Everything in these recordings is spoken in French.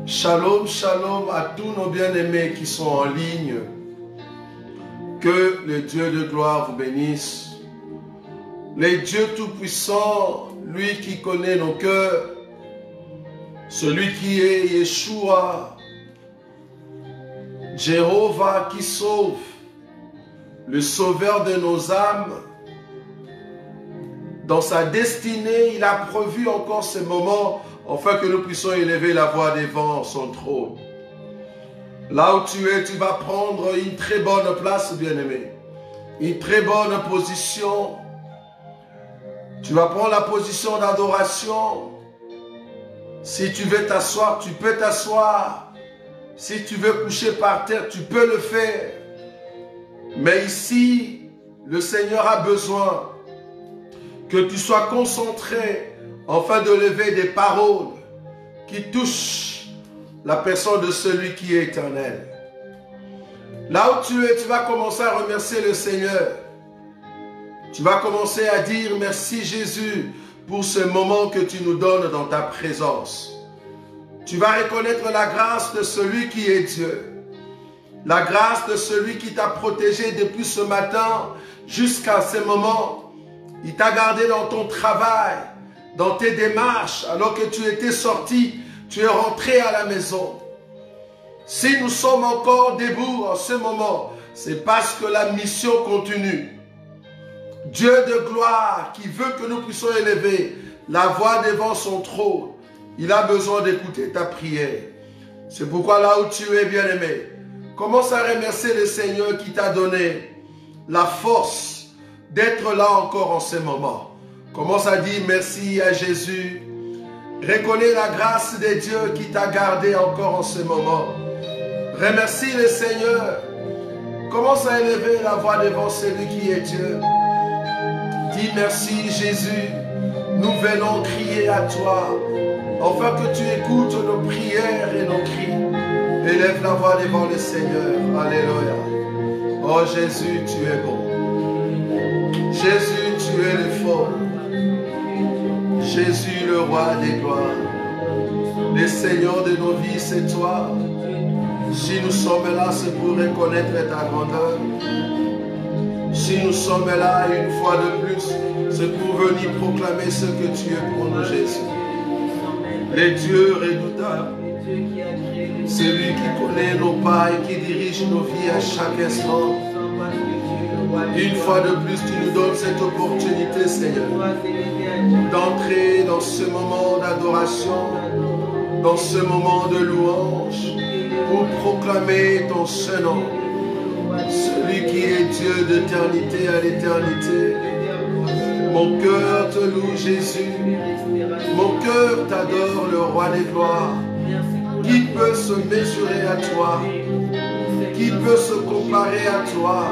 Shalom, shalom à tous nos bien-aimés qui sont en ligne. Que le Dieu de gloire vous bénisse. Le Dieu Tout-Puissant, lui qui connaît nos cœurs, celui qui est Yeshua, Jéhovah qui sauve, le sauveur de nos âmes. Dans sa destinée, il a prévu encore ce moment afin que nous puissions élever la voix devant son trône. Là où tu es, tu vas prendre une très bonne place, bien-aimé. Une très bonne position. Tu vas prendre la position d'adoration. Si tu veux t'asseoir, tu peux t'asseoir. Si tu veux coucher par terre, tu peux le faire. Mais ici, le Seigneur a besoin que tu sois concentré afin de lever des paroles qui touchent la personne de celui qui est éternel. Là où tu es, tu vas commencer à remercier le Seigneur. Tu vas commencer à dire merci Jésus pour ce moment que tu nous donnes dans ta présence. Tu vas reconnaître la grâce de celui qui est Dieu. La grâce de celui qui t'a protégé depuis ce matin jusqu'à ce moment. Il t'a gardé dans ton travail, dans tes démarches, alors que tu étais sorti, tu es rentré à la maison. Si nous sommes encore debout en ce moment, c'est parce que la mission continue. Dieu de gloire qui veut que nous puissions élever la voix devant son trône, il a besoin d'écouter ta prière. C'est pourquoi là où tu es, bien-aimé, commence à remercier le Seigneur qui t'a donné la force d'être là encore en ce moment. Commence à dire merci à Jésus. Reconnais la grâce de Dieu qui t'a gardé encore en ce moment. Remercie le Seigneur. Commence à élever la voix devant celui qui est Dieu. Dis merci Jésus. Nous venons crier à toi, afin que tu écoutes nos prières et nos cris. Élève la voix devant le Seigneur. Alléluia. Oh Jésus, tu es bon. Jésus, tu es le fort. Jésus, le roi des gloires. Le Seigneur de nos vies, c'est toi. Si nous sommes là, c'est pour reconnaître ta grandeur. Si nous sommes là une fois de plus, c'est pour venir proclamer ce que tu es pour nous, Jésus. Le Dieu redoutable, celui qui connaît nos pas et qui dirige nos vies à chaque instant. Une fois de plus, tu nous donnes cette opportunité, Seigneur, d'entrer dans ce moment d'adoration, dans ce moment de louange, pour proclamer ton seul nom, celui qui est Dieu d'éternité à l'éternité. Mon cœur te loue, Jésus. Mon cœur t'adore, le roi des gloires. Qui peut se mesurer à toi? Qui peut se comparer à toi?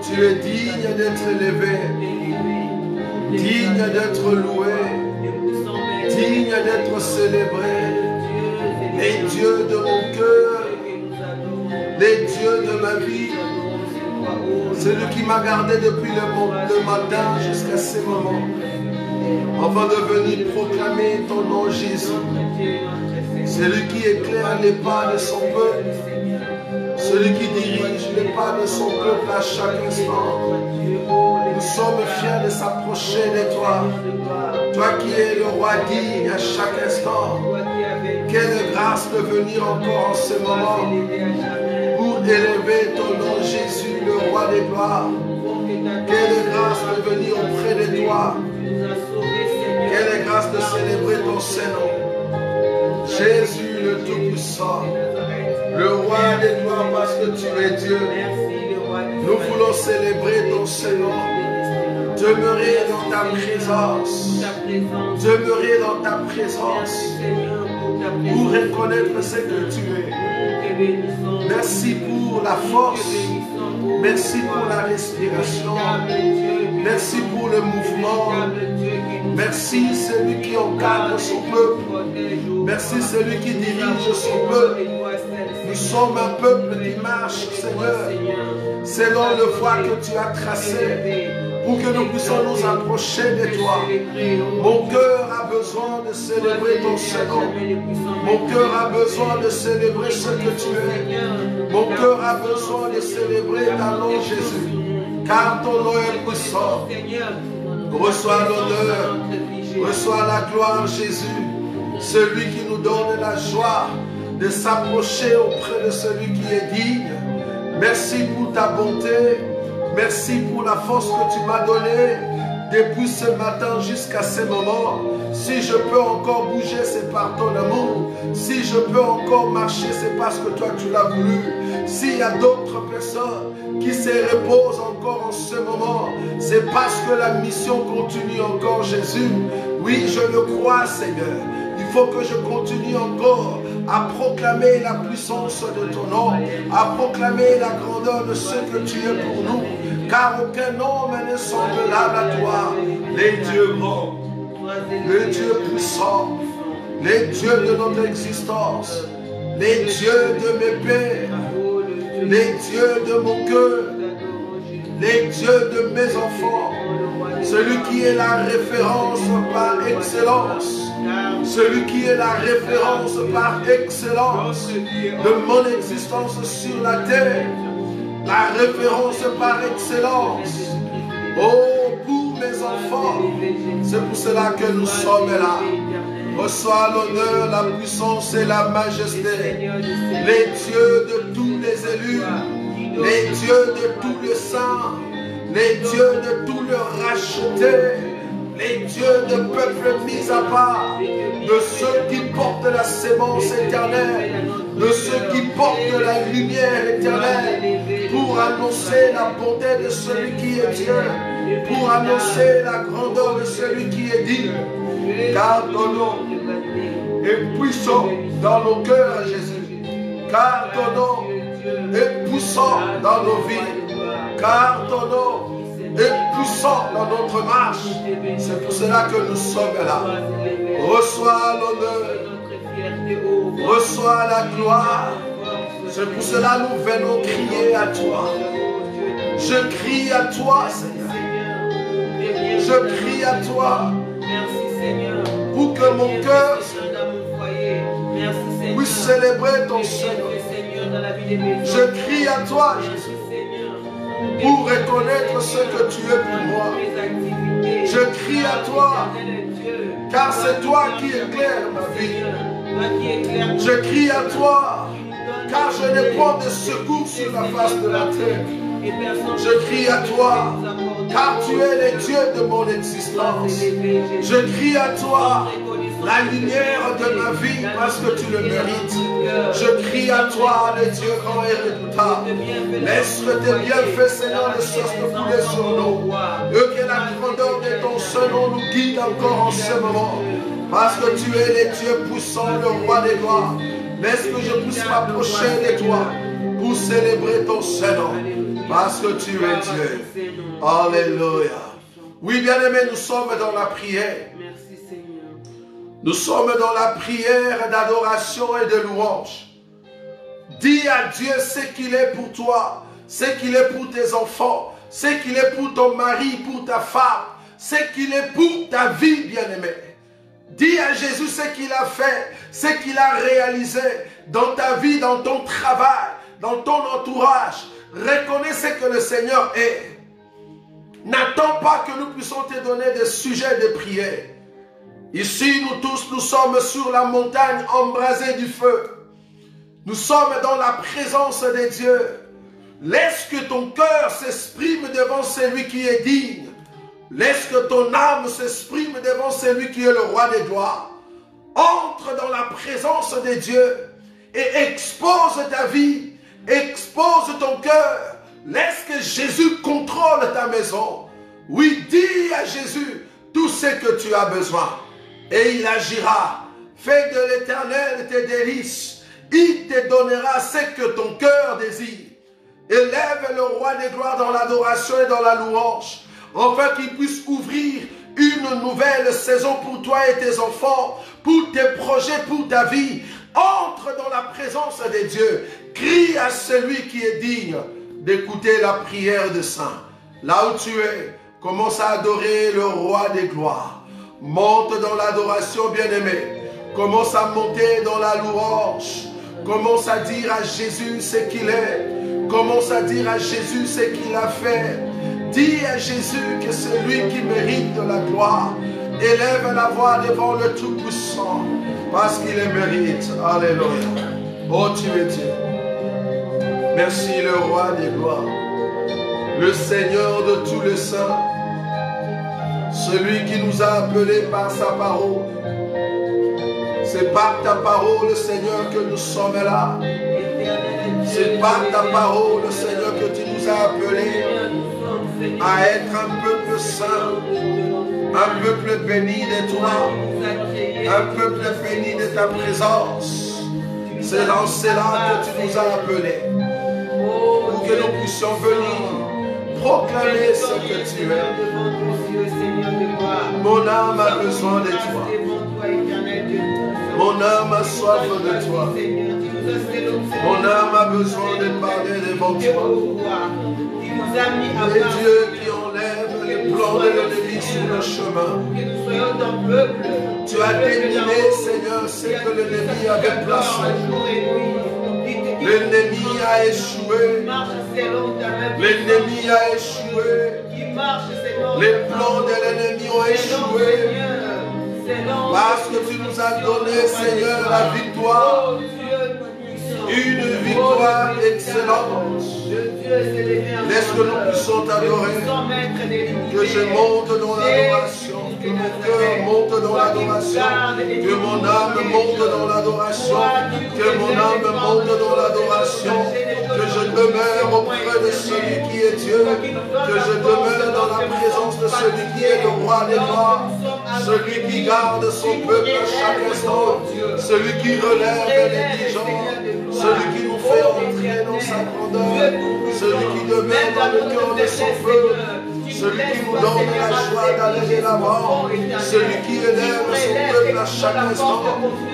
Tu es digne d'être élevé, digne d'être loué, digne d'être célébré. Les dieux de mon cœur, les dieux de ma vie, celui qui m'a gardé depuis le matin jusqu'à ce moment, afin de venir proclamer ton nom Jésus. Celui qui éclaire les pas de son peuple, celui qui dirige les pas de son peuple à chaque instant. Nous sommes fiers de s'approcher de toi. Toi qui es le roi digne à chaque instant. Quelle grâce de venir encore en ce moment pour élever ton nom Jésus, le roi des gloires. Quelle grâce de venir auprès de toi. Quelle grâce de célébrer ton Saint-Nom. Jésus le Tout-Puissant, le roi des gloires parce que tu es Dieu. Nous voulons célébrer ton Saint-Nom. Demeurer dans ta présence. Demeurer dans ta présence. Pour reconnaître ce que tu es. Merci pour la force. Merci pour la respiration. Merci pour le mouvement. Merci celui qui encadre son peuple. Merci celui qui dirige son peuple. Nous sommes un peuple qui marche, Seigneur, selon le voie que tu as tracé pour que nous puissions nous approcher de toi. Mon cœur a besoin de célébrer ton Seigneur. Mon cœur a besoin de célébrer ce que tu es. Mon cœur a besoin de célébrer ta nom, Jésus. Car ton nom est puissant. Reçois l'honneur, reçois la gloire, Jésus. Celui qui nous donne la joie de s'approcher auprès de celui qui est digne. Merci pour ta bonté. Merci pour la force que tu m'as donnée depuis ce matin jusqu'à ce moment. Si je peux encore bouger, c'est par ton amour. Si je peux encore marcher, c'est parce que toi tu l'as voulu. S'il y a d'autres personnes qui se reposent encore en ce moment, c'est parce que la mission continue encore, Jésus. Oui, je le crois, Seigneur. Il faut que je continue encore à proclamer la puissance de ton nom, à proclamer la grandeur de ce que tu es pour nous, car aucun homme n'est semblable à toi, les dieux grands, les dieux puissants, les dieux de notre existence, les dieux de mes pères, les dieux de mon cœur, les dieux de mes enfants, celui qui est la référence par excellence. Celui qui est la référence par excellence de mon existence sur la terre. La référence par excellence. Oh, pour mes enfants. C'est pour cela que nous sommes là. Reçois l'honneur, la puissance et la majesté. Les dieux de tous les élus. Les dieux de tous les saints. Les dieux de tous les rachetés. Les dieux de peuples mis à part, de ceux qui portent la sémence éternelle, de ceux qui portent la lumière éternelle, pour annoncer la bonté de celui qui est Dieu, pour annoncer la grandeur de celui qui est digne. Car ton nom est puissant dans nos cœurs, Jésus. Car ton nom est puissant dans nos vies. Car ton nom est puissant dans notre marche. C'est pour cela que nous sommes là. Reçois l'honneur, reçois la gloire. C'est pour cela que nous venons crier à toi. Je crie à toi, Seigneur. Je crie à toi pour que mon cœur puisse célébrer ton Seigneur. Je crie à toi, Jésus, pour reconnaître ce que tu es pour moi. Je crie à toi, car c'est toi qui éclaires ma vie. Je crie à toi, car je n'ai point de secours sur la face de la terre. Je crie à toi, car tu es le Dieu de mon existence. Je crie à toi, la lumière de ma vie, parce que tu le mérites. Je crie à toi, le Dieu grand et redoutable. Laisse que tes bienfaits, Seigneur, ne cessent de couler sur nous. Et que la grandeur de ton seul nom nous guide encore en ce moment. Parce que tu es le Dieu puissant, le roi des gloires. Laisse que je puisse m'approcher de toi pour célébrer ton Seigneur. Parce que tu es Dieu. Alléluia. Oui, bien-aimés, nous sommes dans la prière. Nous sommes dans la prière d'adoration et de louange. Dis à Dieu ce qu'il est pour toi, ce qu'il est pour tes enfants, ce qu'il est pour ton mari, pour ta femme, ce qu'il est pour ta vie, bien-aimé. Dis à Jésus ce qu'il a fait, ce qu'il a réalisé dans ta vie, dans ton travail, dans ton entourage. Reconnais ce que le Seigneur est. N'attends pas que nous puissions te donner des sujets de prière. Ici, nous tous, nous sommes sur la montagne embrasée du feu. Nous sommes dans la présence de Dieu. Laisse que ton cœur s'exprime devant celui qui est digne. Laisse que ton âme s'exprime devant celui qui est le roi des gloires. Entre dans la présence de Dieu et expose ta vie, expose ton cœur. Laisse que Jésus contrôle ta maison. Oui, dis à Jésus tout ce que tu as besoin. Et il agira. Fais de l'Éternel tes délices. Il te donnera ce que ton cœur désire. Élève le roi des gloires dans l'adoration et dans la louange, afin qu'il puisse ouvrir une nouvelle saison pour toi et tes enfants, pour tes projets, pour ta vie. Entre dans la présence de Dieu. Crie à celui qui est digne d'écouter la prière de saint. Là où tu es, Commence à adorer le roi des gloires. Monte dans l'adoration, bien-aimé. Commence à monter dans la louange. Commence à dire à Jésus ce qu'il est. Commence à dire à Jésus ce qu'il a fait. Dis à Jésus que c'est lui qui mérite de la gloire. Élève la voix devant le Tout-Puissant parce qu'il le mérite. Alléluia. Oh, tu es Dieu. Merci le roi des gloires. Le Seigneur de tous les saints. Celui qui nous a appelés par sa parole. C'est par ta parole, Seigneur, que nous sommes là. C'est par ta parole, Seigneur, que tu nous as appelés à être un peuple saint, un peuple béni de toi, un peuple béni de ta présence. C'est dans cela que tu nous as appelés, pour que nous puissions venir proclamer ce que tu es. Mon âme a besoin de toi. Mon âme a soif de toi. Mon âme a besoin de parler devant toi. Les dieux qui enlèvent les plans de l'ennemi sur le chemin. Tu as démini, Seigneur, ce que l'ennemi avait placé. L'ennemi a échoué. L'ennemi a échoué. Les plans de l'ennemi ont échoué. Parce que tu nous as donné, Seigneur, la victoire. Une victoire excellente. Laisse que nous puissions t'adorer. Que je monte dans l'adoration. Que mon cœur monte dans l'adoration. Que mon âme monte dans l'adoration. Que mon âme monte dans l'adoration. Que je demeure auprès de celui qui est Dieu. Que je demeure dans la présence de celui qui est le roi des rois. Celui qui garde son peuple à chaque instant. Celui qui relève les diligents. Celui qui nous fait entrer dans sa grandeur. Celui qui demeure dans le cœur de son feu. Celui qui nous donne la joie d'aller de l'avant. Celui qui élève son peuple à chaque instant.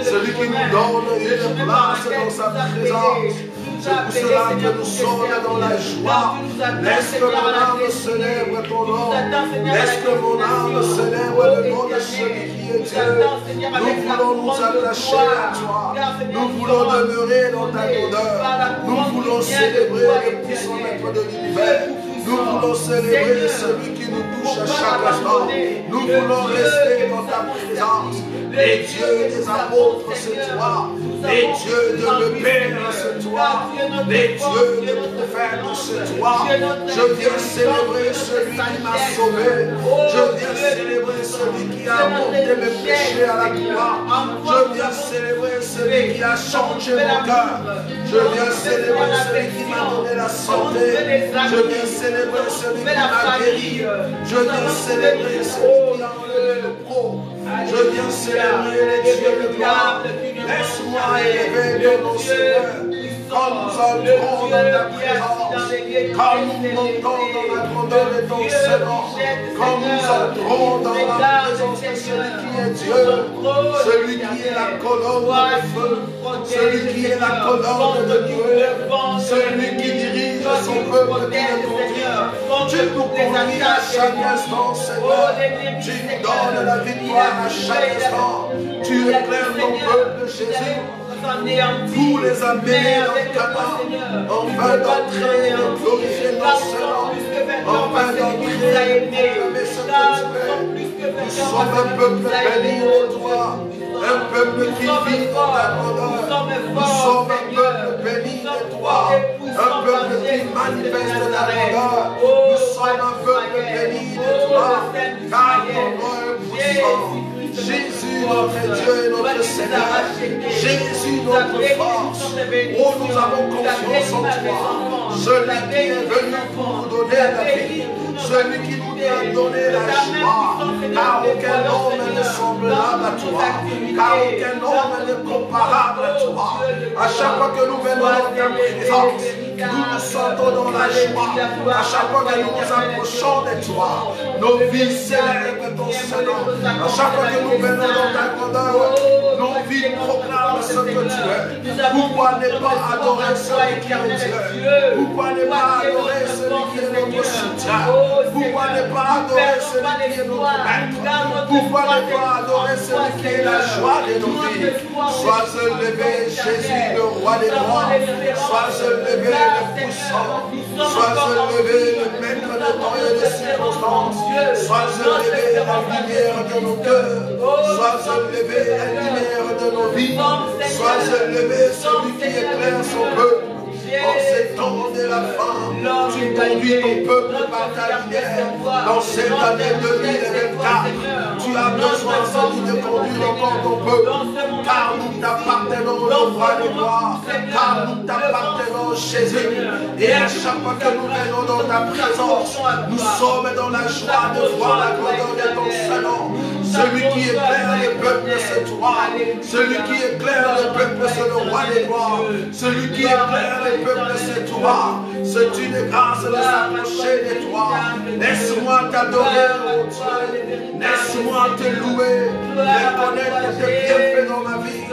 Celui qui nous donne une place dans sa présence. C'est pour cela que nous sommes dans la joie. Laisse que mon âme célèbre ton nom. Laisse que mon âme célèbre le nom de celui qui est Dieu. Nous voulons nous attacher à toi. Nous voulons demeurer dans ta grandeur. Nous voulons célébrer le puissant maître de l'univers. Nous voulons célébrer celui qui nous touche à chaque instant. Nous voulons rester dans ta présence. Les dieux des apôtres, c'est toi. Les dieux de le Père, c'est toi. Les dieux des prophètes, c'est toi. Je viens célébrer celui qui m'a sauvé. Je viens célébrer celui qui a monté mes péchés à la croix. Je viens célébrer celui qui a changé mon cœur. Je viens célébrer celui qui m'a donné la santé. Je viens célébrer celui qui m'a guéri. Je viens célébrer celui qui a enlevé le pro. Je viens célébrer les dieux de gloire. Laisse-moi élever ton nom, Seigneur. Quand nous entrons dans ta présence, quand nous montons dans la grandeur de ton Seigneur, quand nous entrons dans la présence de celui qui est Dieu, celui qui est la colonne de feu, celui qui est la colonne de Dieu, celui qui dirige son peuple qui le conduit. Tu nous conduis à chaque instant, Seigneur. Tu nous donnes la victoire à chaque instant. Tu éclaires ton peuple, Jésus. Vous les amenez dans ta main, enfin d'entrer et de glorifier ton Seigneur, enfin d'entrer et de proclamer ce que tu es. Nous sommes un peuple béni de toi, un peuple qui vit dans ta grandeur. Nous sommes un peuple béni de toi, un peuple qui manifeste ta grandeur. Nous sommes un peuple béni de toi, car ton nom est puissant. Jésus, notre Dieu et notre Seigneur. Jésus, notre force. Oh, nous avons confiance en toi. Celui qui est venu pour nous donner la vie. Celui qui nous a donné la joie. Car aucun homme n'est semblable à toi. Car aucun homme n'est comparable à toi. À chaque fois que nous venons dans ta présence, nous nous sentons dans la joie. À chaque fois que nous nous approchons de toi, nos vies célèbrent ton Seigneur. À chaque fois que nous venons dans ta grandeur, nos vies vies proclament ce que tu es. Pourquoi ne pas adorer celui qui est Dieu? Pourquoi ne pas adorer celui qui est notre soutien? Pourquoi ne pas adorer celui qui est notre maître? Pourquoi ne pas adorer celui qui est la joie de nos vies? Sois élevé, Jésus, le roi des rois. Sois élevé, le puissant. Sois élevé, le maître de temps et des circonstances. Sois élevé, la lumière de nos cœurs. Sois élevé, la lumière de nos vies. Sois élevé, celui qui éclaire son peuple. En ces temps de la fin, tu conduis ton peuple par ta lumière. Dans cette année 2024, tu as besoin, Seigneur, de conduire encore ton peuple. Car nous t'appartenons, le roi de gloire. Car nous t'appartenons, Jésus. Et à chaque fois que nous venons dans ta présence, nous sommes dans la joie de voir la grandeur de ton Saint-Nom. Celui qui éclaire le peuple, c'est toi. Celui qui éclaire le peuple, c'est le roi des gloires. Celui qui éclaire le peuple, c'est toi. C'est une grâce de s'approcher de toi. Laisse-moi t'adorer, mon Dieu. Laisse-moi te louer. Reconnaître tes bienfaits dans ma vie.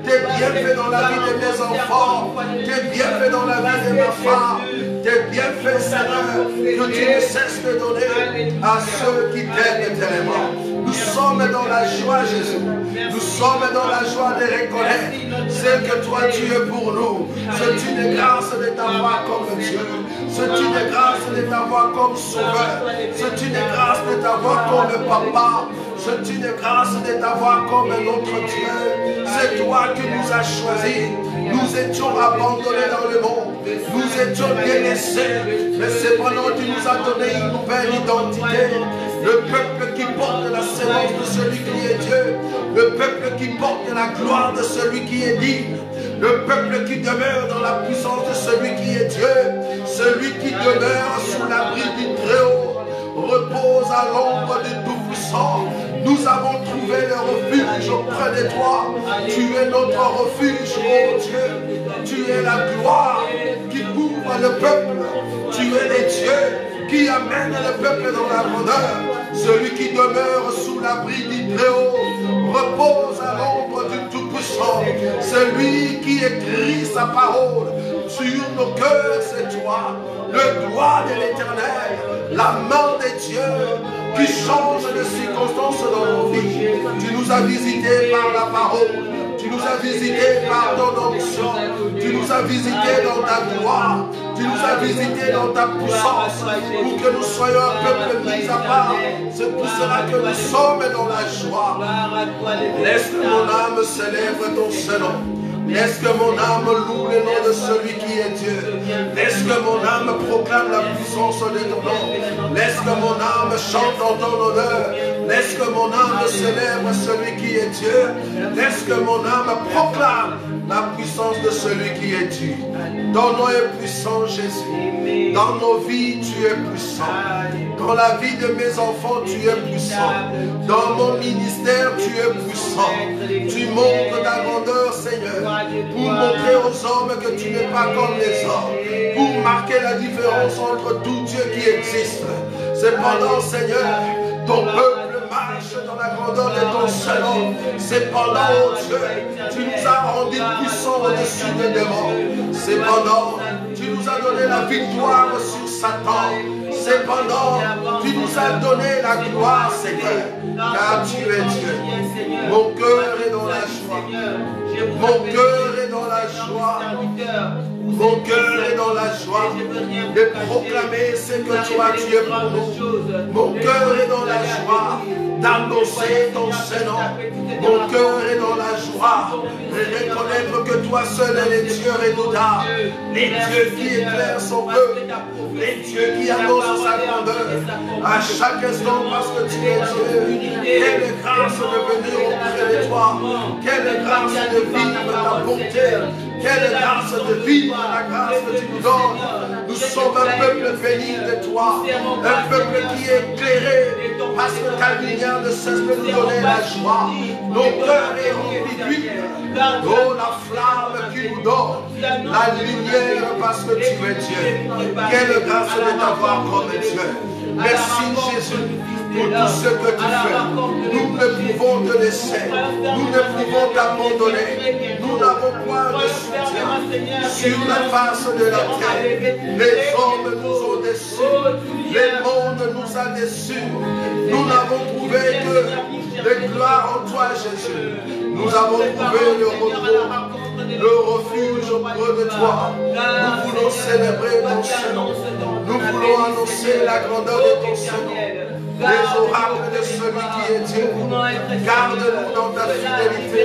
Tes bienfaits dans la vie de mes enfants. Tes bienfaits dans la vie de ma femme. Tes bienfaits, Seigneur, que tu ne cesses de donner à ceux qui t'aiment tellement. Nous sommes dans la joie, Jésus. Nous sommes dans la joie de reconnaître ce que toi tu es pour nous. C'est une grâce de t'avoir comme Dieu. C'est une grâce de t'avoir comme sauveur. C'est une grâce de t'avoir comme papa. C'est une grâce de t'avoir comme notre Dieu. C'est toi qui nous as choisis. Nous étions abandonnés dans le monde. Nous étions délaissés. Mais cependant, tu nous as donné une nouvelle identité. Le peuple qui porte la sémence de celui qui est Dieu. Le peuple qui porte la gloire de celui qui est digne. Le peuple qui demeure dans la puissance de celui qui est Dieu. Celui qui demeure sous l'abri du Très-Haut. Repose à l'ombre du Tout-Puissant. Nous avons trouvé le refuge auprès de toi. Tu es notre refuge, mon Dieu. Tu es la gloire qui couvre le peuple. Tu es le Dieu qui amène le peuple dans la grandeur. Celui qui demeure sous l'abri du Très-Haut repose à l'ombre du Tout-Puissant. Celui qui écrit sa parole sur nos cœurs, c'est toi. Le doigt de l'Éternel, la main de Dieu qui change de circonstances dans nos vies. Tu nous as visités par la parole. Tu nous as visités par ton onction. Tu nous as visités dans ta gloire. Tu nous as visités dans ta puissance pour que nous soyons un peuple mis à part. C'est pour cela que nous sommes dans la joie. Laisse que mon âme célèbre ton Saint-Nom. Laisse que mon âme loue le nom de celui qui est Dieu. Laisse que mon âme proclame la puissance de ton nom. Laisse que mon âme chante en ton honneur. Laisse que mon âme célèbre celui qui est Dieu. Laisse que mon âme proclame la puissance de celui qui est Dieu. Ton nom est puissant, Jésus. Dans nos vies, tu es puissant. Dans la vie de mes enfants, tu es puissant. Dans mon ministère, tu es puissant. Tu montres ta grandeur, Seigneur, pour montrer aux hommes que tu n'es pas comme les hommes, pour marquer la différence entre tout Dieu qui existe. Cependant, Seigneur, ton peuple marche dans la grandeur de ton Saint-Nom. Cependant, oh Dieu, tu nous as rendus puissants au-dessus des démons. Cependant, tu nous as donné la victoire sur Satan. Cependant, tu nous as donné la gloire, Seigneur, car tu es Dieu. Mon cœur est dans la joie. Mon cœur est dans la joie. Mon cœur est dans la joie de proclamer ce que toi tu es pour nous. Mon cœur est dans la joie d'annoncer ton Saint-Nom. Mon cœur est dans la joie de reconnaître que toi seul es le Dieu redoutable, les dieux qui éclairent son peuple, les dieux qui annoncent sa grandeur à chaque instant parce que tu es Dieu. Quelle grâce de venir auprès de toi. Quelle grâce de vivre ta bonté. Quelle grâce de vivre la grâce que tu nous donnes. Nous sommes un peuple béni de toi. Un peuple qui est éclairé parce que ta lumière ne cesse de nous donner la joie. Nos cœurs est rempli d'huile. Oh, la flamme qui nous donne la lumière parce que tu es Dieu. Quelle grâce de t'avoir comme Dieu. Merci Jésus pour tout ce que tu fais. Nous ne pouvons te te laisser. Nous ne pouvons t'abandonner. Nous n'avons point de soutien sur la face de la terre. Les hommes nous ont déçus. Le monde nous a déçus. Nous n'avons trouvé que de gloire en toi, Jésus. Nous avons trouvé le repos, le refuge auprès de toi. Nous voulons célébrer ton Seigneur. Nous voulons annoncer la grandeur de ton Seigneur. Les oracles de celui qui est Dieu. Garde-nous dans ta fidélité.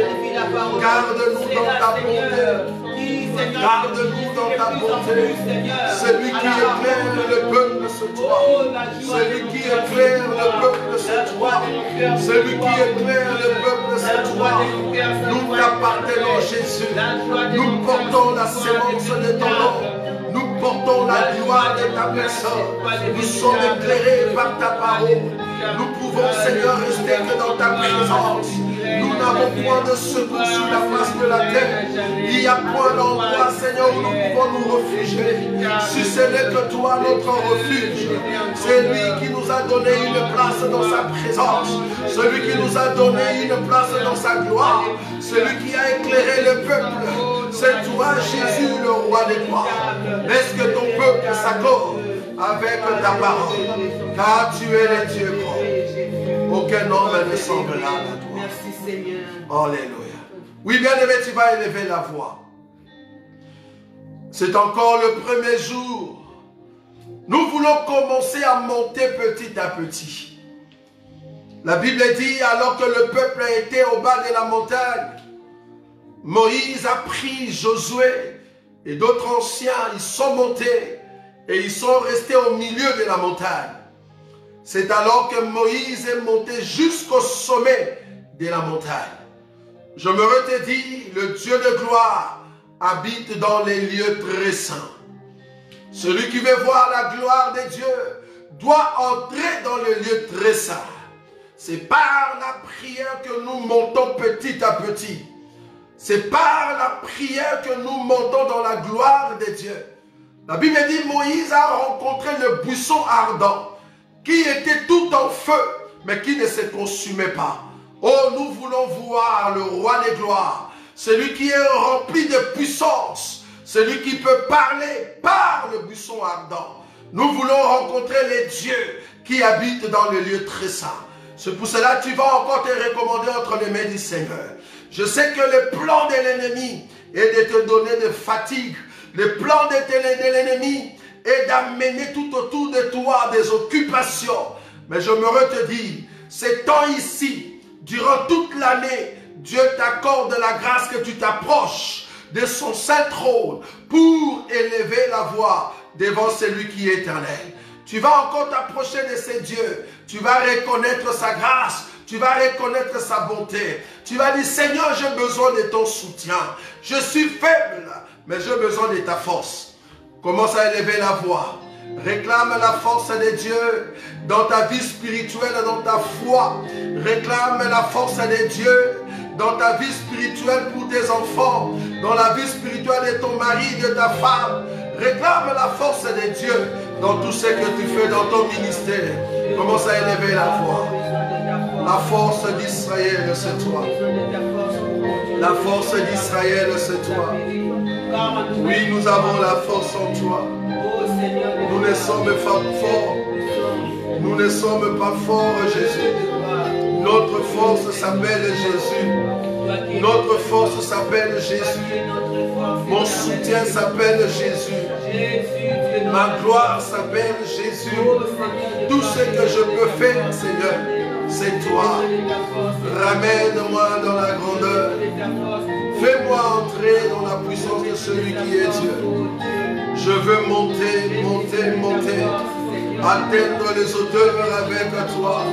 Garde-nous dans ta bonté. Garde-nous dans ta bonté. Celui qui éclaire le peuple, c'est toi. Celui qui éclaire le peuple, c'est toi. Celui qui éclaire le peuple, c'est toi. Nous t'appartenons, Jésus. Nous portons la sémence de ton nom. Nous portons la gloire de ta personne. Nous sommes éclairés par ta parole. Nous pouvons, Seigneur, rester que dans ta présence. Nous n'avons point de secours sur la face de la terre. Il n'y a point d'endroit, Seigneur, où nous pouvons nous réfugier. Si ce n'est que toi, notre refuge. C'est lui qui nous a donné une place dans sa présence. Celui qui nous a donné une place dans sa gloire. Celui qui a éclairé le peuple. C'est toi, Jésus, le roi des gloires. Laisse que ton peuple s'accorde avec ta parole. Car tu es le Dieu grand. Aucun homme ne semblable à toi. Merci Seigneur. Alléluia. Oui, bien aimé, tu vas élever la voix. C'est encore le premier jour. Nous voulons commencer à monter petit à petit. La Bible dit, alors que le peuple était au bas de la montagne, Moïse a pris Josué et d'autres anciens, ils sont montés et ils sont restés au milieu de la montagne. C'est alors que Moïse est monté jusqu'au sommet de la montagne. Je me redis, le Dieu de gloire habite dans les lieux très saints. Celui qui veut voir la gloire de Dieu doit entrer dans le lieu très saint. C'est par la prière que nous montons petit à petit. C'est par la prière que nous montons dans la gloire de Dieu. La Bible dit, Moïse a rencontré le buisson ardent qui était tout en feu, mais qui ne se consumait pas. Oh, nous voulons voir le roi des gloires, celui qui est rempli de puissance, celui qui peut parler par le buisson ardent. Nous voulons rencontrer les dieux qui habitent dans le lieu très saint. C'est pour cela que tu vas encore te recommander entre les mains du Seigneur. Je sais que le plan de l'ennemi est de te donner de fatigue. Le plan de l'ennemi est d'amener tout autour de toi des occupations. Mais je me redis, ces temps ici, durant toute l'année, Dieu t'accorde la grâce que tu t'approches de son saint trône pour élever la voix devant celui qui est éternel. Tu vas encore t'approcher de ces dieux. Tu vas reconnaître sa grâce. Tu vas reconnaître sa bonté. Tu vas dire, Seigneur, j'ai besoin de ton soutien. Je suis faible, mais j'ai besoin de ta force. Commence à élever la voix. Réclame la force de Dieu dans ta vie spirituelle, dans ta foi. Réclame la force de Dieu dans ta vie spirituelle pour tes enfants, dans la vie spirituelle de ton mari, de ta femme. Réclame la force de Dieu dans tout ce que tu fais dans ton ministère. Commence à élever la voix. La force d'Israël, c'est toi. La force d'Israël, c'est toi. Oui, nous avons la force en toi. Nous ne sommes pas forts. Nous ne sommes pas forts, Jésus. Notre force s'appelle Jésus. Notre force s'appelle Jésus. Mon soutien s'appelle Jésus. Ma gloire s'appelle Jésus. Tout ce que je peux faire, Seigneur, c'est toi. Ramène-moi dans la grandeur. Fais-moi entrer dans la puissance de celui qui est Dieu. Je veux monter, monter, monter. Atteindre les hauteurs avec toi.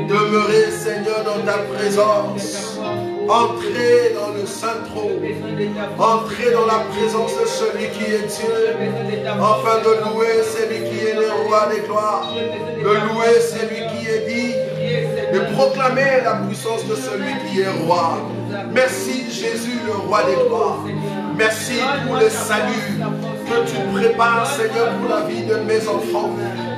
Demeurer, Seigneur, dans ta présence. Entrer dans le saint trône. Entrer dans la présence de celui qui est Dieu. Afin de louer celui qui est le roi des gloires. De louer celui qui est dit. De proclamer la puissance de celui qui est roi. Merci Jésus, le roi des gloires. Merci pour le salut que tu prépares, Seigneur, pour la vie de mes enfants.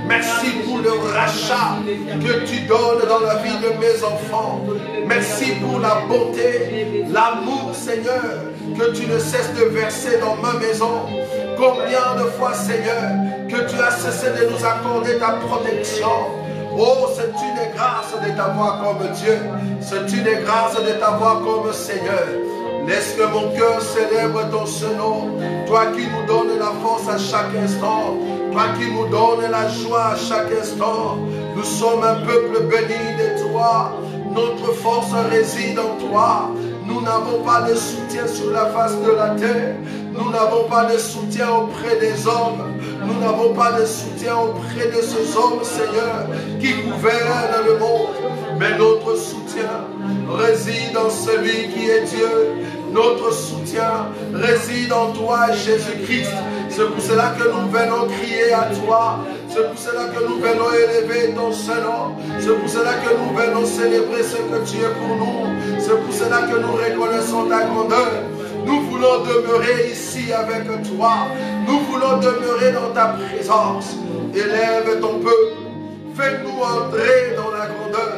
Merci pour le rachat que tu donnes dans la vie de mes enfants. Merci pour la bonté, l'amour, Seigneur, que tu ne cesses de verser dans ma maison. Combien de fois, Seigneur, que tu as cessé de nous accorder ta protection. Oh, c'est une grâce de t'avoir comme Dieu. C'est une grâce de t'avoir comme Seigneur. Laisse que mon cœur célèbre ton nom. Toi qui nous donnes la force à chaque instant. Toi qui nous donnes la joie à chaque instant. Nous sommes un peuple béni de toi. Notre force réside en toi. Nous n'avons pas de soutien sur la face de la terre. Nous n'avons pas de soutien auprès des hommes. Nous n'avons pas de soutien auprès de ces hommes, Seigneur, qui gouvernent le monde. Mais notre soutien réside en celui qui est Dieu. Notre soutien réside en toi, Jésus-Christ. C'est pour cela que nous venons crier à toi. C'est pour cela que nous venons élever ton Saint-Nom. C'est pour cela que nous venons célébrer ce que tu es pour nous. C'est pour cela que nous reconnaissons ta grandeur. Nous voulons demeurer ici avec toi. Nous voulons demeurer dans ta présence. Élève ton peuple. Fais-nous entrer dans la grandeur.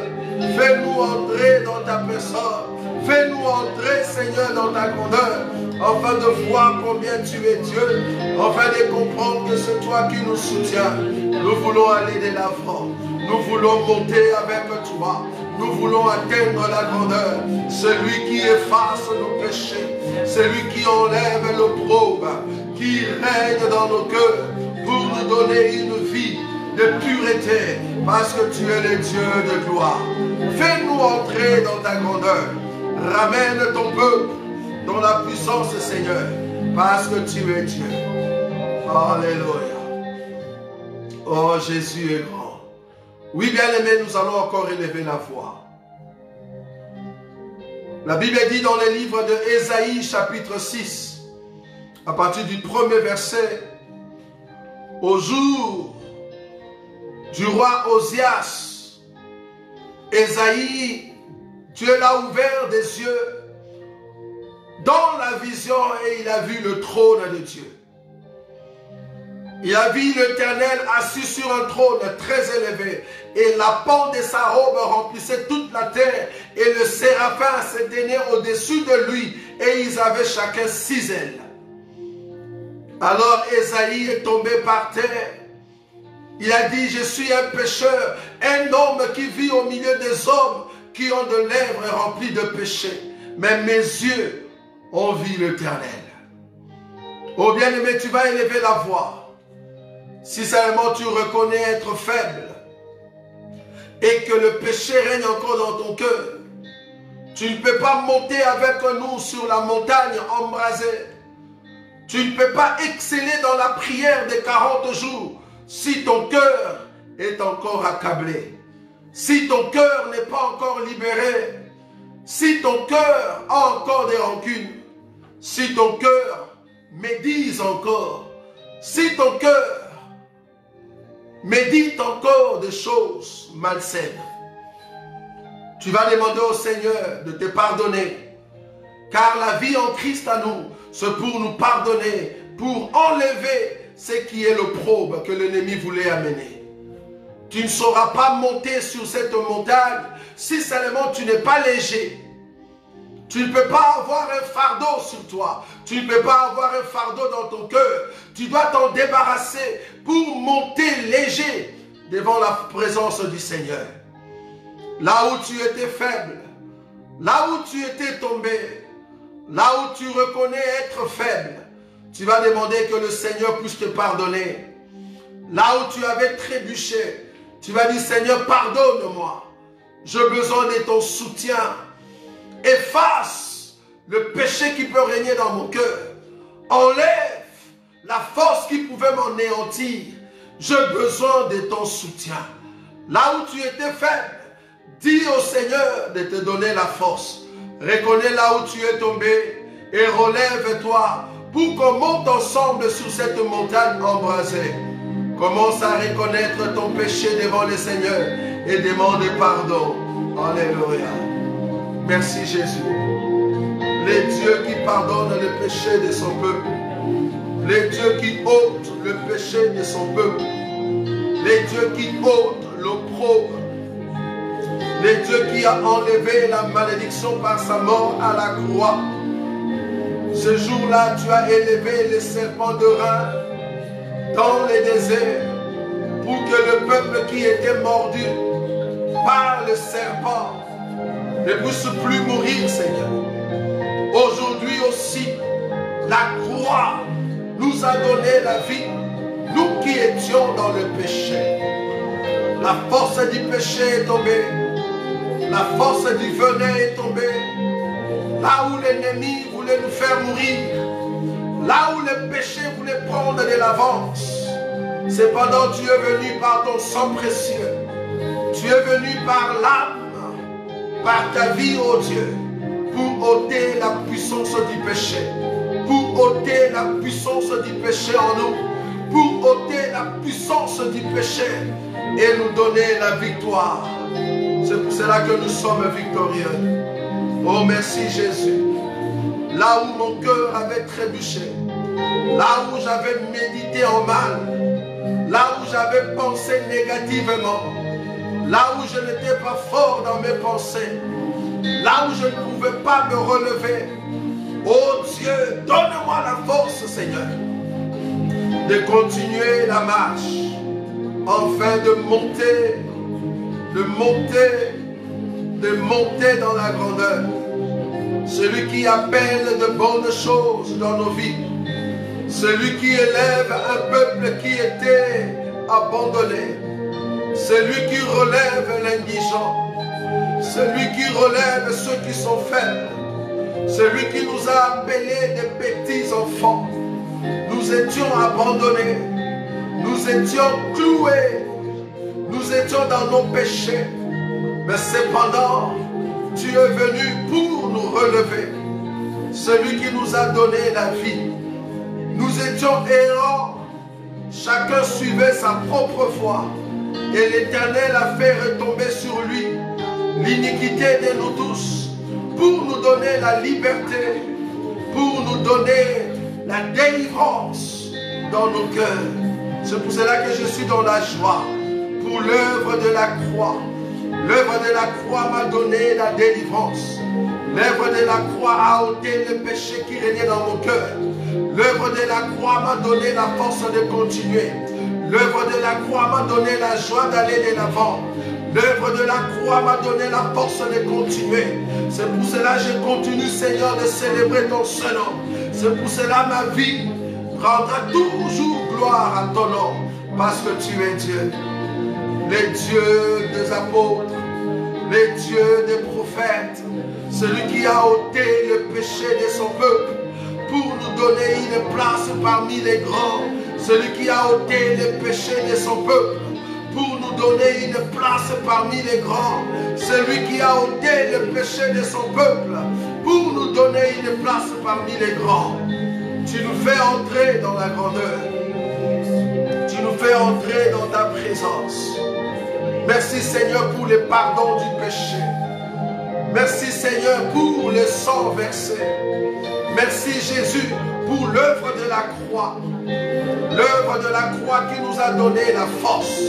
Fais-nous entrer dans ta personne. Fais-nous entrer, Seigneur, dans ta grandeur. Afin de voir combien tu es Dieu. Afin de comprendre que c'est toi qui nous soutiens. Nous voulons aller de l'avant. Nous voulons monter avec toi. Nous voulons atteindre la grandeur. Celui qui efface nos péchés. Celui qui enlève l'opprobre. Qui règne dans nos cœurs. Pour nous donner une vie de pureté. Parce que tu es le Dieu de gloire. Fais-nous entrer dans ta grandeur. Ramène ton peuple dans la puissance, Seigneur. Parce que tu es Dieu. Alléluia. Oh, Jésus est grand. Oui, bien-aimés, nous allons encore élever la voix. La Bible dit dans le livre de Ésaïe, chapitre 6, à partir du premier verset, au jour du roi Osias, Ésaïe, Dieu l'a ouvert des yeux dans la vision et il a vu le trône de Dieu. Il a vu l'Éternel assis sur un trône très élevé et la pente de sa robe remplissait toute la terre et le séraphin se tenait au-dessus de lui et ils avaient chacun 6 ailes. Alors Ésaïe est tombé par terre. Il a dit, je suis un pécheur, un homme qui vit au milieu des hommes qui ont de lèvres remplies de péché. Mais mes yeux ont vu l'Éternel. Oh bien-aimé, tu vas élever la voix. Si seulement tu reconnais être faible et que le péché règne encore dans ton cœur, tu ne peux pas monter avec nous sur la montagne embrasée. Tu ne peux pas exceller dans la prière des 40 jours si ton cœur est encore accablé. Si ton cœur n'est pas encore libéré, si ton cœur a encore des rancunes, si ton cœur médise encore, si ton cœur médite encore des choses malsaines, tu vas demander au Seigneur de te pardonner. Car la vie en Christ à nous, c'est pour nous pardonner, pour enlever ce qui est l'opprobre que l'ennemi voulait amener. Tu ne sauras pas monter sur cette montagne si seulement tu n'es pas léger. Tu ne peux pas avoir un fardeau sur toi. Tu ne peux pas avoir un fardeau dans ton cœur. Tu dois t'en débarrasser pour monter léger devant la présence du Seigneur. Là où tu étais faible, là où tu étais tombé, là où tu reconnais être faible, tu vas demander que le Seigneur puisse te pardonner. Là où tu avais trébuché, tu vas dire, Seigneur, pardonne-moi. J'ai besoin de ton soutien. Efface le péché qui peut régner dans mon cœur. Enlève la force qui pouvait m'anéantir. J'ai besoin de ton soutien. Là où tu étais faible, dis au Seigneur de te donner la force. Reconnais là où tu es tombé et relève-toi pour qu'on monte ensemble sur cette montagne embrasée. Commence à reconnaître ton péché devant le Seigneur et demande pardon. Alléluia. Merci Jésus. Le Dieu qui pardonne le péché de son peuple. Le Dieu qui ôte le péché de son peuple. les dieux qui ôtent l'opprobre, les dieux qui a enlevé la malédiction par sa mort à la croix. Ce jour-là, tu as élevé les serpents de rein dans les déserts pour que le peuple qui était mordu par le serpent ne puisse plus mourir, Seigneur. Aujourd'hui aussi, la croix nous a donné la vie, nous qui étions dans le péché. La force du péché est tombée, la force du venin est tombée. Là où l'ennemi voulait nous faire mourir, là où le péché voulait prendre de l'avance, cependant tu es venu par ton sang précieux, tu es venu par l'âme, par ta vie, ô Dieu, pour ôter la puissance du péché, pour ôter la puissance du péché en nous, pour ôter la puissance du péché et nous donner la victoire. C'est pour cela que nous sommes victorieux. Oh, merci Jésus. Là où mon cœur avait trébuché, là où j'avais médité en mal, là où j'avais pensé négativement, là où je n'étais pas fort dans mes pensées, là où je ne pouvais pas me relever, oh Dieu, donne-moi la force, Seigneur, de continuer la marche, afin de monter dans la grandeur. Celui qui appelle de bonnes choses dans nos vies, celui qui élève un peuple qui était abandonné, celui qui relève l'indigent, celui qui relève ceux qui sont faibles, celui qui nous a appelés des petits enfants. Nous étions abandonnés, nous étions cloués, nous étions dans nos péchés, mais cependant, tu es venu pour nous relever. Celui qui nous a donné la vie. Nous étions errants, chacun suivait sa propre voie, et l'Éternel a fait retomber sur lui l'iniquité de nous tous, pour nous donner la liberté, pour nous donner la délivrance dans nos cœurs. C'est pour cela que je suis dans la joie, pour l'œuvre de la croix. L'œuvre de la croix m'a donné la délivrance. L'œuvre de la croix a ôté le péché qui régnait dans mon cœur. L'œuvre de la croix m'a donné la force de continuer. L'œuvre de la croix m'a donné la joie d'aller de l'avant. L'œuvre de la croix m'a donné la force de continuer. C'est pour cela que je continue, Seigneur, de célébrer ton seul nom. C'est pour cela que ma vie rendra toujours gloire à ton nom, parce que tu es Dieu. Les dieux des apôtres, les dieux des prophètes, celui qui a ôté le péché de son peuple pour nous donner une place parmi les grands, celui qui a ôté le péché de son peuple pour nous donner une place parmi les grands, celui qui a ôté le péché de son peuple pour nous donner une place parmi les grands. Tu nous fais entrer dans la grandeur, tu nous fais entrer dans ta présence. Merci Seigneur pour le pardon du péché. Merci Seigneur pour le sang versé. Merci Jésus pour l'œuvre de la croix. L'œuvre de la croix qui nous a donné la force.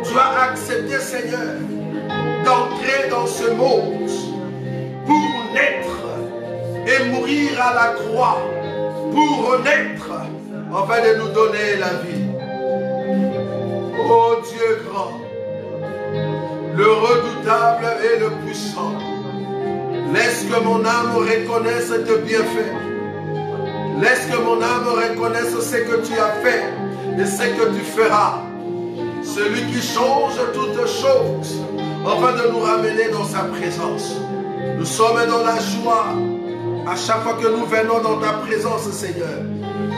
Tu as accepté Seigneur d'entrer dans ce monde pour naître et mourir à la croix, pour renaître afin de nous donner la vie. Oh Dieu grand, le redoutable et le puissant, laisse que mon âme reconnaisse tes bienfaits. Laisse que mon âme reconnaisse ce que tu as fait et ce que tu feras. Celui qui change toutes choses afin de nous ramener dans sa présence. Nous sommes dans la joie à chaque fois que nous venons dans ta présence, Seigneur.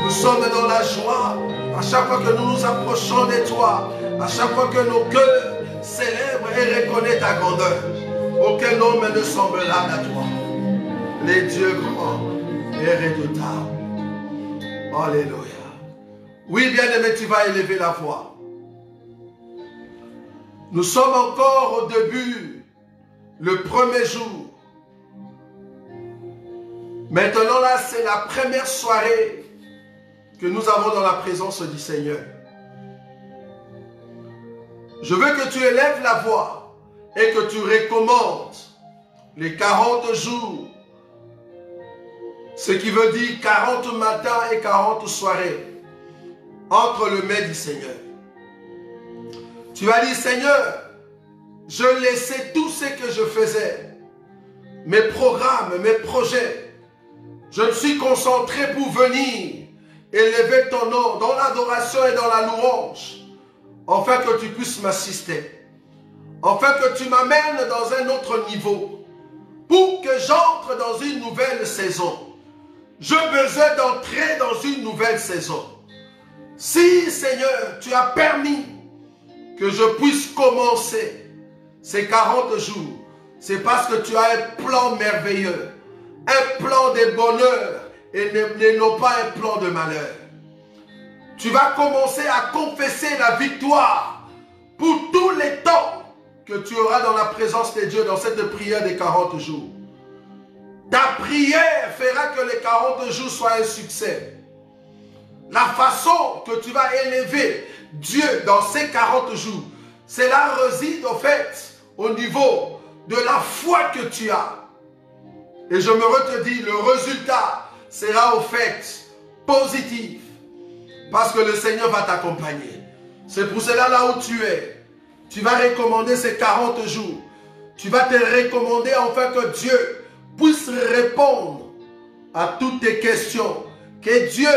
Nous sommes dans la joie à chaque fois que nous nous approchons de toi, à chaque fois que nos cœurs célèbrent et reconnaissent ta grandeur. Aucun homme ne semblable à toi. Les dieux grands et redoutables. Alléluia. Oui, bien-aimé, tu vas élever la voix. Nous sommes encore au début, le premier jour. Maintenant là, c'est la première soirée que nous avons dans la présence du Seigneur. Je veux que tu élèves la voix et que tu recommandes les 40 jours. Ce qui veut dire 40 matins et 40 soirées entre le mets du Seigneur. Tu vas dire, Seigneur, je laissais tout ce que je faisais, mes programmes, mes projets. Je me suis concentré pour venir élever ton nom dans l'adoration et dans la louange, afin que tu puisses m'assister, afin que tu m'amènes dans un autre niveau, pour que j'entre dans une nouvelle saison. Je besoin d'entrer dans une nouvelle saison. Si, Seigneur, tu as permis que je puisse commencer ces 40 jours, c'est parce que tu as un plan merveilleux, un plan de bonheur et non pas un plan de malheur. Tu vas commencer à confesser la victoire pour tous les temps que tu auras dans la présence de Dieu dans cette prière des 40 jours. Ta prière fera que les 40 jours soient un succès. La façon que tu vas élever Dieu dans ces 40 jours, cela réside au fait, au niveau de la foi que tu as. Et je me redis, le résultat sera au fait positif. Parce que le Seigneur va t'accompagner. C'est pour cela là où tu es. Tu vas recommander ces 40 jours. Tu vas te recommander afin que Dieu puisse répondre à toutes tes questions. Que Dieu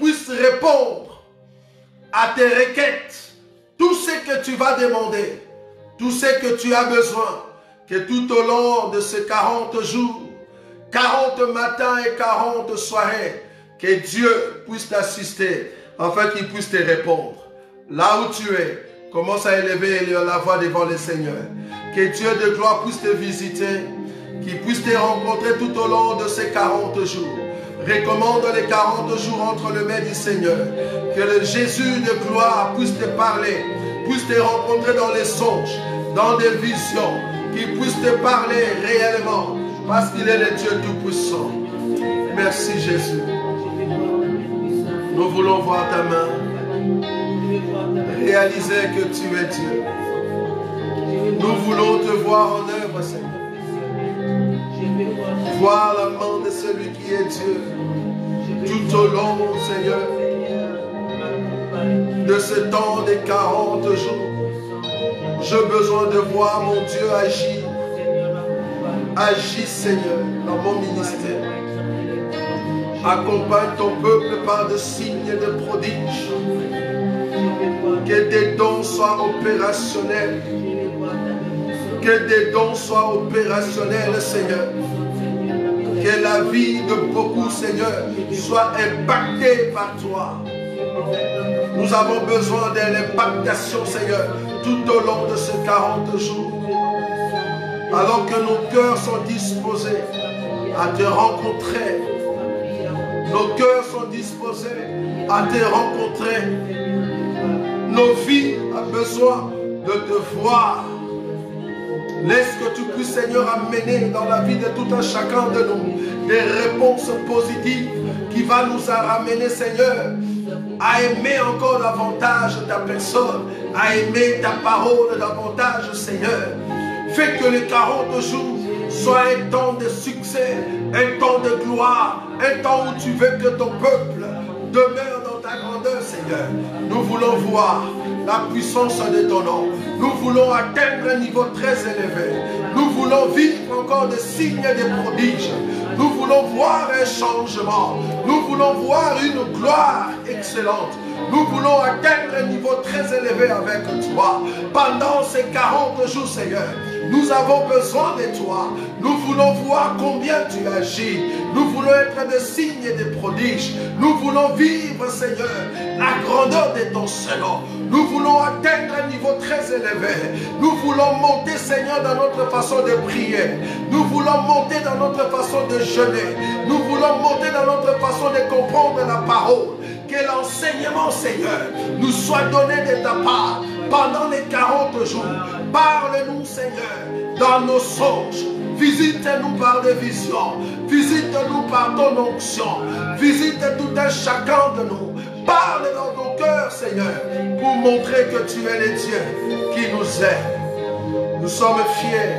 puisse répondre à tes requêtes. Tout ce que tu vas demander. Tout ce que tu as besoin. Que tout au long de ces 40 jours, 40 matins et 40 soirées, que Dieu puisse t'assister, afin qu'il puisse te répondre. Là où tu es, commence à élever la voix devant le Seigneur. Que Dieu de gloire puisse te visiter, qu'il puisse te rencontrer tout au long de ces 40 jours. Recommande les 40 jours entre les mains du Seigneur. Que le Jésus de gloire puisse te parler, puisse te rencontrer dans les songes, dans des visions, qu'il puisse te parler réellement, parce qu'il est le Dieu Tout-Puissant. Merci Jésus. Nous voulons voir ta main, réaliser que tu es Dieu. Nous voulons te voir en œuvre, Seigneur. Voir la main de celui qui est Dieu tout au long, Seigneur, de ce temps des 40 jours. J'ai besoin de voir mon Dieu agir. Agis, Seigneur, dans mon ministère. Accompagne ton peuple par des signes et des prodiges. Que des dons soient opérationnels. Que des dons soient opérationnels, Seigneur. Que la vie de beaucoup, Seigneur, soit impactée par toi. Nous avons besoin de l'impactation, Seigneur, tout au long de ces 40 jours. Alors que nos cœurs sont disposés à te rencontrer. Nos cœurs sont disposés à te rencontrer. Nos vies ont besoin de te voir. Laisse que tu puisses, Seigneur, amener dans la vie de tout un chacun de nous des réponses positives qui vont nous ramener, Seigneur, à aimer encore davantage ta personne, à aimer ta parole davantage, Seigneur. Fais que les 40 jours soient un temps de succès, un temps de gloire, un temps où tu veux que ton peuple demeure dans ta grandeur, Seigneur. Nous voulons voir la puissance de ton nom. Nous voulons atteindre un niveau très élevé. Nous voulons vivre encore des signes et des prodiges. Nous voulons voir un changement. Nous voulons voir une gloire excellente. Nous voulons atteindre un niveau très élevé avec toi. Pendant ces 40 jours, Seigneur, nous avons besoin de toi. Nous voulons voir combien tu agis. Nous voulons être des signes et des prodiges. Nous voulons vivre, Seigneur, la grandeur de ton Seigneur. Nous voulons atteindre un niveau très élevé. Nous voulons monter, Seigneur, dans notre façon de prier. Nous voulons monter dans notre façon de jeûner. Nous voulons monter dans notre façon de comprendre la parole. Que l'enseignement, Seigneur, nous soit donné de ta part pendant les 40 jours. Parle-nous, Seigneur, dans nos songes. Visite-nous par des visions. Visite-nous par ton onction. Visite tout un chacun de nous Parle dans ton cœur, Seigneur, pour montrer que tu es le Dieu qui nous aime. Nous sommes fiers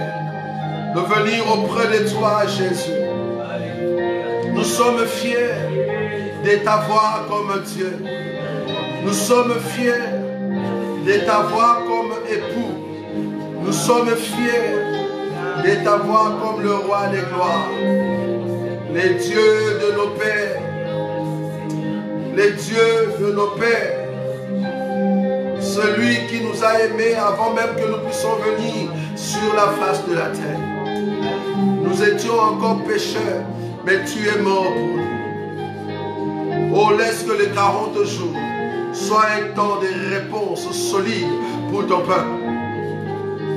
de venir auprès de toi, Jésus. Nous sommes fiers de t'avoir comme Dieu. Nous sommes fiers de t'avoir comme époux. Nous sommes fiers de t'avoir comme le roi des gloires. Les dieux de nos pères. Les dieux de nos pères. Celui qui nous a aimés avant même que nous puissions venir sur la face de la terre. Nous étions encore pécheurs, mais tu es mort pour nous. Oh, laisse que les 40 jours soient un temps de réponse solide pour ton peuple.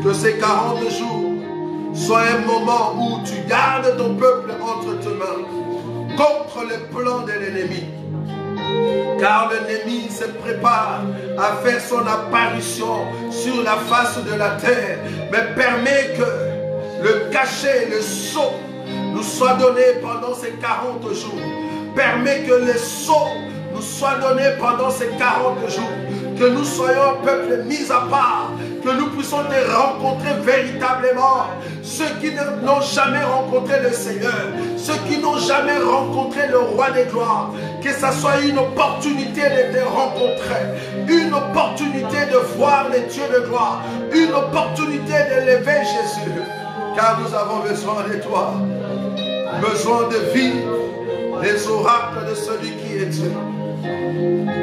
Que ces 40 jours soient un moment où tu gardes ton peuple entre tes mains contre les plans de l'ennemi. Car l'ennemi se prépare à faire son apparition sur la face de la terre. Mais permet que le cachet, le sceau nous soit donné pendant ces 40 jours. Permet que le sceau nous soit donné pendant ces 40 jours. Que nous soyons un peuple mis à part. Que nous puissions te rencontrer véritablement. Ceux qui n'ont jamais rencontré le Seigneur. Ceux qui n'ont jamais rencontré le Roi des gloires. Que ça soit une opportunité de te rencontrer. Une opportunité de voir les dieux de gloire. Une opportunité de lever Jésus. Car nous avons besoin de toi. Besoin de vivre les oracles de celui qui est Dieu.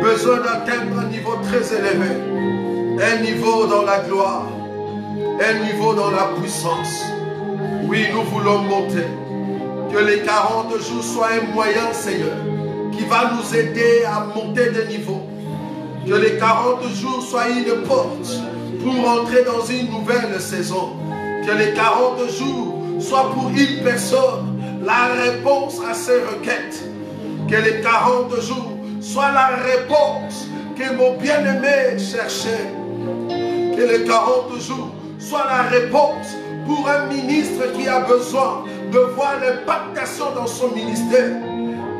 Besoin d'atteindre un niveau très élevé. Un niveau dans la gloire. Un niveau dans la puissance. Oui, nous voulons monter. Que les 40 jours soient un moyen, Seigneur, qui va nous aider à monter de niveau. Que les 40 jours soient une porte pour entrer dans une nouvelle saison. Que les 40 jours soient pour une personne la réponse à ses requêtes. Que les 40 jours soient la réponse que mon bien-aimé cherchait. Que les 40 jours soient la réponse pour un ministre qui a besoin de voir l'impactation dans son ministère.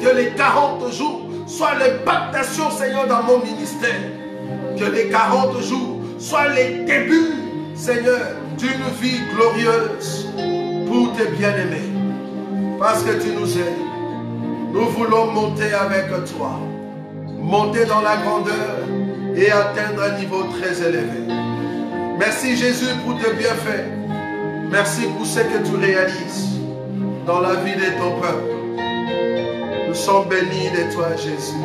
Que les 40 jours soient l'impactation, Seigneur, dans mon ministère. Que les 40 jours soient les débuts, Seigneur, d'une vie glorieuse pour tes bien-aimés. Parce que tu nous aimes. Nous voulons monter avec toi. Monter dans la grandeur et atteindre un niveau très élevé. Merci Jésus pour tes bienfaits. Merci pour ce que tu réalises dans la vie de ton peuple. Nous sommes bénis de toi, Jésus.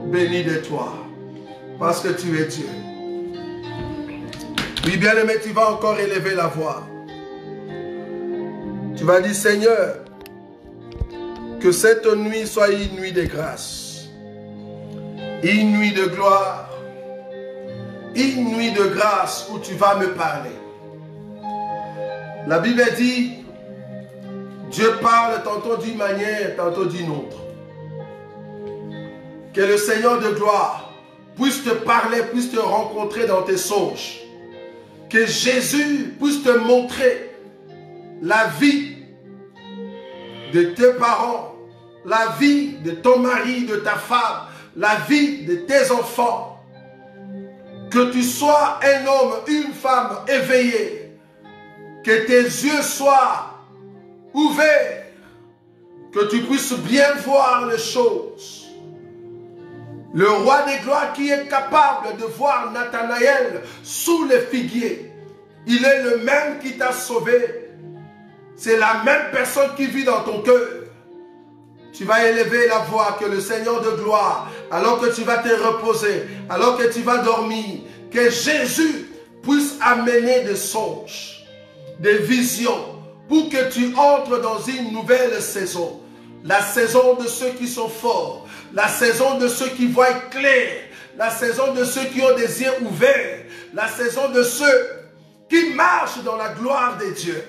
Bénis de toi. Parce que tu es Dieu. Oui, bien-aimé, tu vas encore élever la voix. Tu vas dire, Seigneur, que cette nuit soit une nuit de grâce, une nuit de gloire, une nuit de grâce où tu vas me parler. La Bible dit, Dieu parle tantôt d'une manière, tantôt d'une autre. Que le Seigneur de gloire puisse te parler, puisse te rencontrer dans tes songes. Que Jésus puisse te montrer la vie de tes parents, la vie de ton mari, de ta femme, la vie de tes enfants. Que tu sois un homme, une femme éveillée. Que tes yeux soient ouverts. Que tu puisses bien voir les choses. Le roi des gloires qui est capable de voir Nathanaël sous les figuiers. Il est le même qui t'a sauvé. C'est la même personne qui vit dans ton cœur. Tu vas élever la voix, que le Seigneur de gloire, alors que tu vas te reposer, alors que tu vas dormir, que Jésus puisse amener des songes, des visions, pour que tu entres dans une nouvelle saison. La saison de ceux qui sont forts, la saison de ceux qui voient clair, la saison de ceux qui ont des yeux ouverts, la saison de ceux qui marchent dans la gloire de Dieu.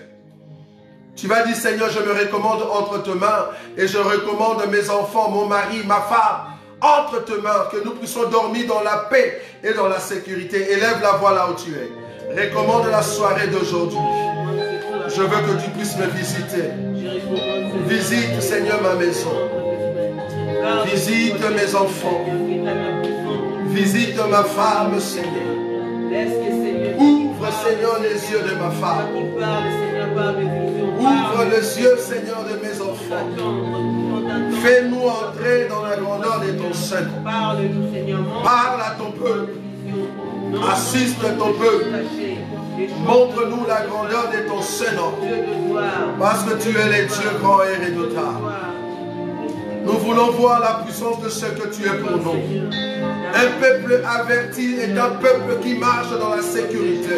Tu vas dire, Seigneur, je me recommande entre tes mains et je recommande mes enfants, mon mari, ma femme, entre tes mains, que nous puissions dormir dans la paix et dans la sécurité. Élève la voix là où tu es. Recommande la soirée d'aujourd'hui. Je veux que tu puisses me visiter. Visite, Seigneur, ma maison. Visite mes enfants. Visite ma femme, Seigneur. Ouvre, Seigneur, les yeux de ma femme. Ouvre les yeux, Seigneur, de mes enfants. Fais-nous entrer dans la grandeur de ton sein. Parle à ton peuple. Assiste ton peuple. Montre-nous la grandeur de ton Seigneur. Parce que tu es le Dieu grand et redoutable. Nous voulons voir la puissance de ce que tu es pour nous. Un peuple averti est un peuple qui marche dans la sécurité.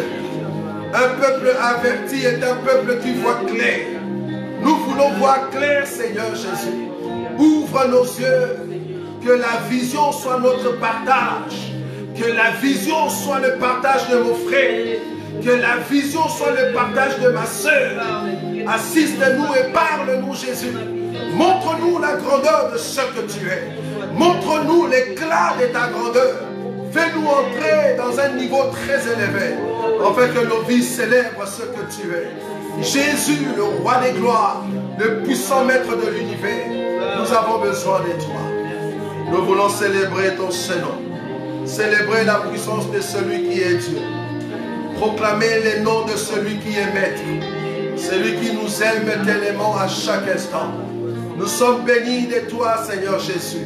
Un peuple averti est un peuple qui voit clair. Nous voulons voir clair, Seigneur Jésus. Ouvre nos yeux. Que la vision soit notre partage. Que la vision soit le partage de mon frère. Que la vision soit le partage de ma soeur. Assiste-nous et parle-nous, Jésus. Montre-nous la grandeur de ce que tu es. Montre-nous l'éclat de ta grandeur. Fais-nous entrer dans un niveau très élevé, afin que nos vies célèbrent ce que tu es. Jésus, le roi des gloires, le puissant maître de l'univers, nous avons besoin de toi. Nous voulons célébrer ton Saint-Nom. Célébrer la puissance de celui qui est Dieu. Proclamer les noms de celui qui est maître. Celui qui nous aime tellement à chaque instant. Nous sommes bénis de toi, Seigneur Jésus.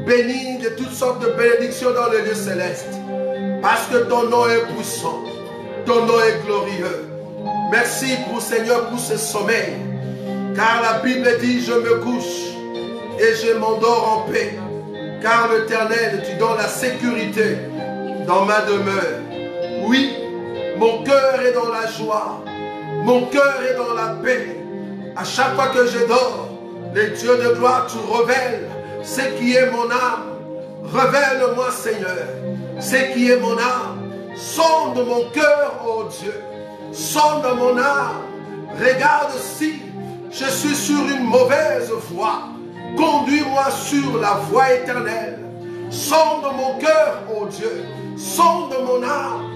Bénis de toutes sortes de bénédictions dans le lieu céleste. Parce que ton nom est puissant. Ton nom est glorieux. Merci pour, Seigneur, pour ce sommeil. Car la Bible dit, je me couche et je m'endors en paix. Car l'Éternel, tu donnes la sécurité dans ma demeure. Oui, mon cœur est dans la joie. Mon cœur est dans la paix. À chaque fois que je dors, les dieux de gloire, tu révèles ce qui est mon âme. Révèle-moi, Seigneur, ce qui est mon âme. Sonde mon cœur, ô Dieu. Sonde mon âme. Regarde si je suis sur une mauvaise voie. Conduis-moi sur la voie éternelle. Sonde mon cœur, ô Dieu. Sonde mon âme.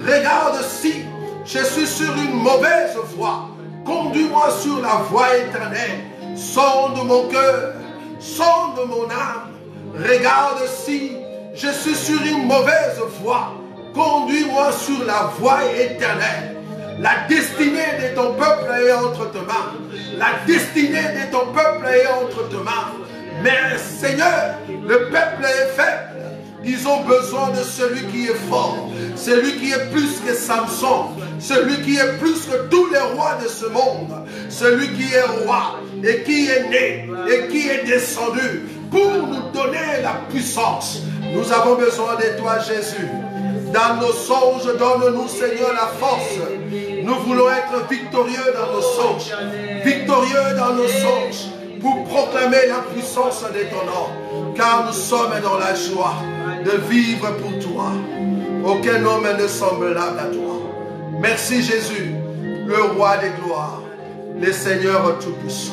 Regarde si je suis sur une mauvaise voie. Conduis-moi sur la voie éternelle. Sonde mon cœur. Sonde mon âme. Regarde si je suis sur une mauvaise voie. Conduis-moi sur la voie éternelle. La destinée de ton peuple est entre tes mains. La destinée de ton peuple est entre tes mains. Mais Seigneur, le peuple est faible. Ils ont besoin de celui qui est fort. Celui qui est plus que Samson. Celui qui est plus que tous les rois de ce monde. Celui qui est roi et qui est né et qui est descendu pour nous donner la puissance. Nous avons besoin de toi, Jésus. Dans nos songes, donne-nous, Seigneur, la force. Nous voulons être victorieux dans nos songes. Victorieux dans nos songes pour proclamer la puissance de ton nom. Car nous sommes dans la joie de vivre pour toi. Aucun homme ne semblable à toi. Merci Jésus, le roi des gloires, le Seigneur tout-puissant.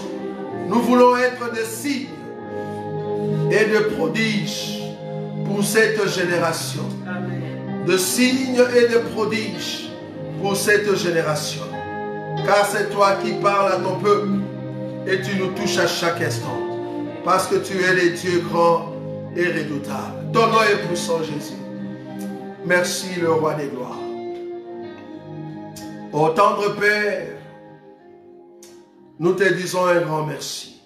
Nous voulons être des signes et de prodiges pour cette génération. De signes et de prodiges pour cette génération. Car c'est toi qui parles à ton peuple et tu nous touches à chaque instant. Parce que tu es le Dieu grand et redoutable. Ton nom est puissant, Jésus. Merci, le roi des gloires. Ô tendre Père, nous te disons un grand merci.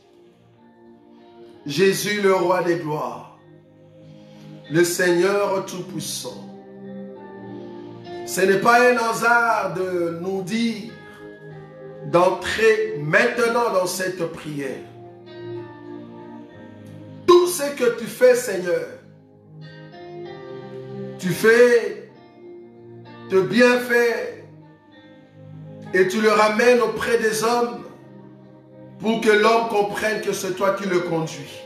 Jésus, le roi des gloires, le Seigneur tout-puissant. Ce n'est pas un hasard de nous dire d'entrer maintenant dans cette prière. Tout ce que tu fais, Seigneur, tu fais de bienfaits et tu le ramènes auprès des hommes pour que l'homme comprenne que c'est toi qui le conduis.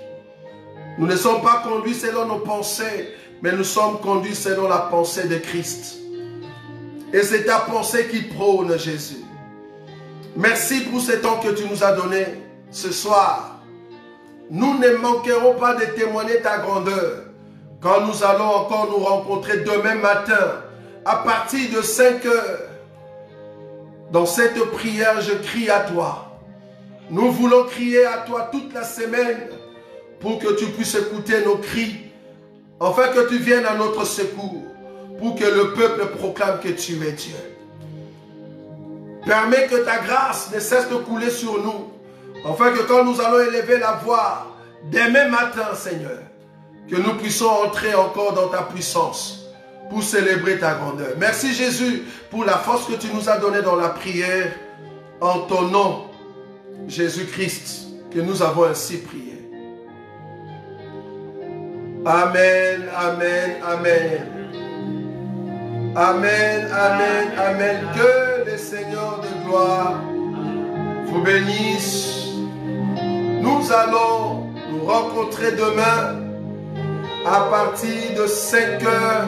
Nous ne sommes pas conduits selon nos pensées, mais nous sommes conduits selon la pensée de Christ. Et c'est ta pensée qui prône, Jésus. Merci pour ce temps que tu nous as donné ce soir. Nous ne manquerons pas de témoigner ta grandeur quand nous allons encore nous rencontrer demain matin à partir de 5 heures. Dans cette prière, je crie à toi. Nous voulons crier à toi toute la semaine pour que tu puisses écouter nos cris, afin que tu viennes à notre secours, pour que le peuple proclame que tu es Dieu. Permets que ta grâce ne cesse de couler sur nous, afin que quand nous allons élever la voix, demain matin, Seigneur, que nous puissions entrer encore dans ta puissance pour célébrer ta grandeur. Merci Jésus pour la force que tu nous as donnée dans la prière, en ton nom, Jésus-Christ, que nous avons ainsi prié. Amen, amen, amen. Amen, amen, amen. Que le Seigneur de gloire vous bénisse. Nous allons nous rencontrer demain à partir de 5 heures.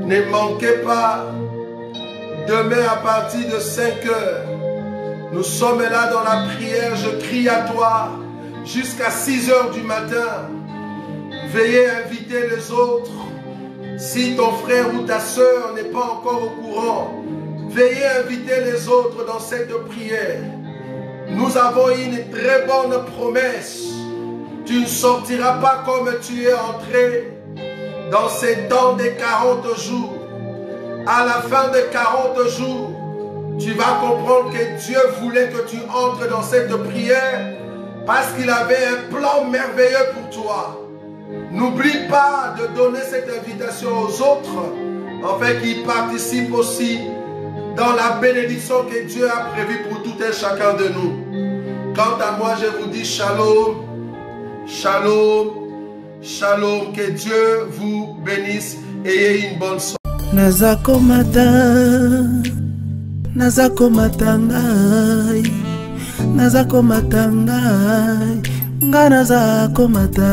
Ne manquez pas. Demain à partir de 5 heures. Nous sommes là dans la prière. Je crie à toi jusqu'à 6 heures du matin. Veuillez inviter les autres. Si ton frère ou ta soeur n'est pas encore au courant, veuillez inviter les autres dans cette prière. Nous avons une très bonne promesse. Tu ne sortiras pas comme tu es entré dans ces temps des 40 jours. À la fin des 40 jours, tu vas comprendre que Dieu voulait que tu entres dans cette prière parce qu'il avait un plan merveilleux pour toi. N'oublie pas de donner cette invitation aux autres, afin qu'ils participent aussi dans la bénédiction que Dieu a prévue pour tout un chacun de nous. Quant à moi, je vous dis shalom, shalom, shalom, que Dieu vous bénisse et ayez une bonne soirée. Nazakomata ngai, nazakomata ngai, nga nazakomata.